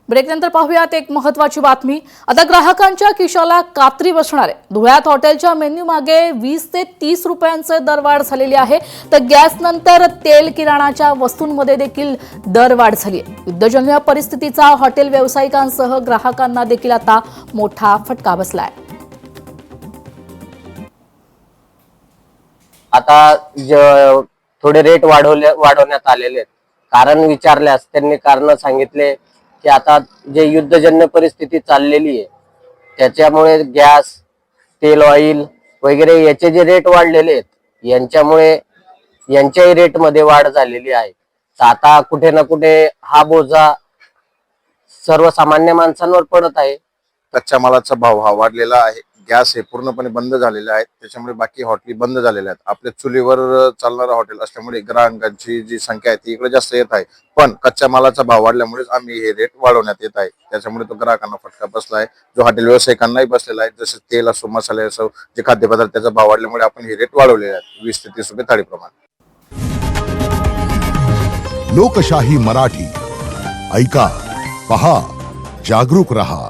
ब्रेकनंतर पाहूयात एक महत्त्वाची बातमी। आता ग्राहकांच्या खिशाला कात्री बसणार आहे। धुळ्यात हॉटेलच्या मेन्यू मागे 20 ते 30 रुपयांचे दरवाढ झालेली आहे। तर गॅस नंतर तेल किराणाच्या वस्तूंमध्ये देखील दरवाढ झाली आहे। युद्धजन्य परिस्थितीचा हॉटेल व्यावसायिकांसह ग्राहकांना देखील आता मोठा फटका बसलाय। आता थोडे रेट वाढवण्यात आलेले आहेत। कारण विचारल्यास त्यांनी कारण सांगितले की आता जे युद्धजन्य परिस्थिती चाललेली आहे त्याच्यामुळे गॅस, तेल, ऑइल वगैरे याचे जे रेट वाढलेले आहेत यांच्यामुळे यांच्याही रेट मध्ये वाढ झालेली आहे। तर आता कुठे ना कुठे हा बोजा सर्वसामान्य माणसांवर पडत आहे। कच्च्या मालाचा भाव हा वाढलेला आहे। गॅस हे पूर्णपणे बंद झालेले आहेत, त्याच्यामुळे बाकी हॉटेली बंद झालेल्या आहेत। आपल्या चुलीवर चालणारा हॉटेल असल्यामुळे ग्राहकांची जी संख्या आहे ती इकडे जास्त येत आहे। पण कच्च्या मालाचा भाव वाढल्यामुळेच आम्ही हे रेट वाढवण्यात येत आहे। त्याच्यामुळे तो ग्राहकांना फटका बसला आहे, जो हॉटेल व्यावसायिकांनाही बसलेला आहे। जसे तेल असो, मसाले असो, जे खाद्यपदार्थ त्याचा भाव वाढल्यामुळे आपण हे रेट वाढवलेले आहेत 20 ते 30 रुपये थाळीप्रमाणे। लोकशाही मराठी ऐका, पहा, जागरूक रहा।